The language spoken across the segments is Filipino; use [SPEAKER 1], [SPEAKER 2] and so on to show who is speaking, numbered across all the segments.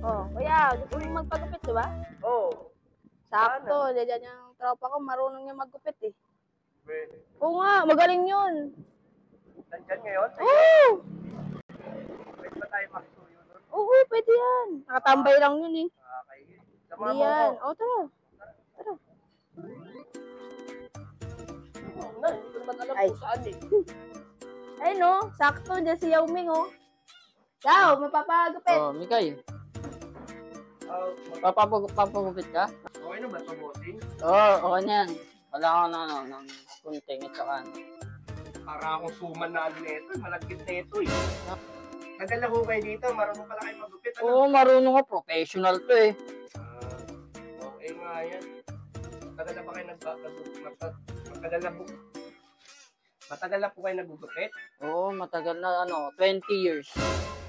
[SPEAKER 1] Oh, kuya, gusto mo magpagupit, di ba?
[SPEAKER 2] Oo.
[SPEAKER 1] Sakto, dyan yung tropa ko, marunong niya magupit eh.
[SPEAKER 2] Pwede.
[SPEAKER 1] Oo nga, magaling yun.
[SPEAKER 2] Nandyan ngayon?
[SPEAKER 1] Oo!
[SPEAKER 2] Pwede ba tayo magsuyo nun?
[SPEAKER 1] Oo, pwede yan. Nakatambay lang yun eh.
[SPEAKER 2] Okay. Sama
[SPEAKER 1] Hindi
[SPEAKER 2] mo
[SPEAKER 1] yan.
[SPEAKER 2] ako.
[SPEAKER 1] O, tara. Tara.
[SPEAKER 2] Na, hindi ko naman alam
[SPEAKER 1] Ay.
[SPEAKER 2] kung saan eh.
[SPEAKER 1] Ay no, sakto dyan si Yao Ming oh. Yao, mapapagupit.
[SPEAKER 3] Oh, Mikay, papagupit ka?
[SPEAKER 2] Okay na ba ito, bossing?
[SPEAKER 3] Oo, okay na yan. Wala ako ng kunting at saka.
[SPEAKER 2] Para akong suman na ano nito, malagkit nito eh. Tagal na ho kayo dito, marunong pala kayo magupit. Ano?
[SPEAKER 3] Oo, marunong ka. Professional to eh.
[SPEAKER 2] Okay nga yan. Matagal na ba kayo matagal na po kayo nagugupit?
[SPEAKER 3] Oo, matagal na 20 years.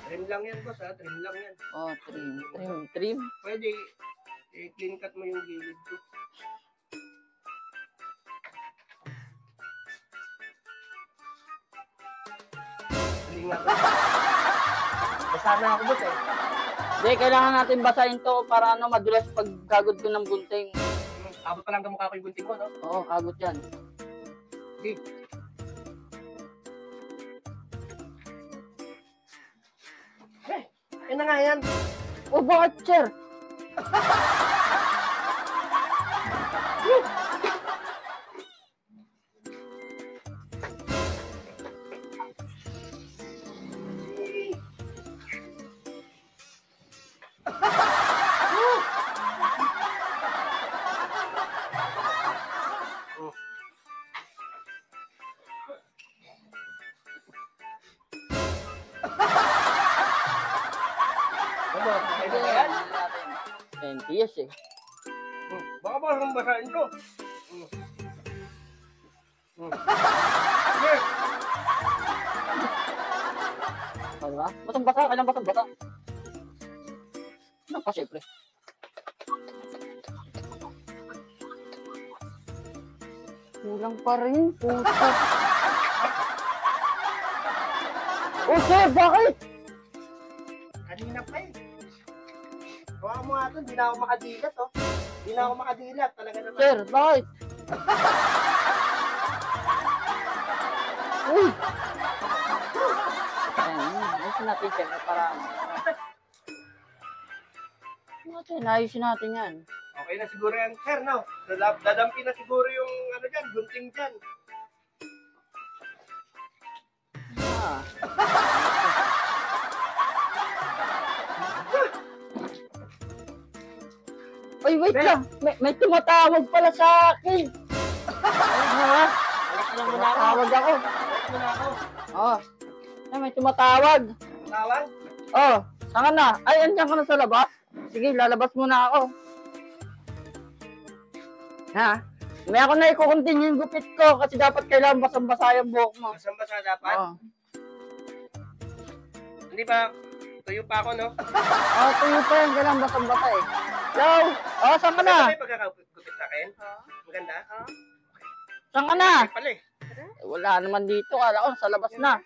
[SPEAKER 2] Trim lang yan, boss ha? Trim lang yan.
[SPEAKER 3] Oh, trim.
[SPEAKER 2] Pwede, clean cut mo yung gilid ko. Galing nga. Basa na ako, boss eh.
[SPEAKER 3] Hindi, kailangan natin basahin to para madulas pag kagod ko ng gunting.
[SPEAKER 2] Abot pa lang kamukha ko yung gunting mo, no?
[SPEAKER 3] Oo, kagod yan.
[SPEAKER 2] Okay. Ayun na nga yan.
[SPEAKER 3] Oh, bakit, sir?
[SPEAKER 2] Ayun na yan.
[SPEAKER 3] 20 years eh.
[SPEAKER 2] Baka ba akong basahin to? Sige.
[SPEAKER 3] Diba? Basang-basa, kailang basang-basa. Ano pa, siyempre. Kulang pa rin, puta. Oh, sir, bakit?
[SPEAKER 2] Kanina pa eh. Gawa mo nga ito, hindi na ako makadilat oh. Hindi na ako makadilat, talaga naman.
[SPEAKER 3] Sir, bakit? Uy! Ayusin natin, siyempre, para ayusin natin yan.
[SPEAKER 2] Okay na siguro yan, sir, no? Dadampi na siguro yung ano dyan, gunting dyan.
[SPEAKER 3] Ah. Ay, wait lang. May tumatawag pala sa akin. Ha?
[SPEAKER 2] Alam mo na ako.
[SPEAKER 3] Tumatawag ako.
[SPEAKER 2] Alam mo na ako.
[SPEAKER 3] Oh. Ay, may tumatawag.
[SPEAKER 2] Tawag?
[SPEAKER 3] Oh, saan ka na? Ay, andyan ka na sa labas? Sige, lalabas muna ako. Ha? May ako na i-continue yung gupit ko kasi dapat kailangan basang-basa yung buhok mo.
[SPEAKER 2] Basang-basa dapat?
[SPEAKER 3] Oh.
[SPEAKER 2] Hindi ba? Tuyo pa ako, no?
[SPEAKER 3] Oh, tuyo pa yan. Kailangan basang-basa eh. Hello? Oh, saan ka na?
[SPEAKER 2] Maganda ba yung pagkakagupit sa akin? Maganda?
[SPEAKER 3] Saan ka na?
[SPEAKER 2] Ay, pala eh.
[SPEAKER 3] Eh, wala naman dito. Kala ko, sa labas na.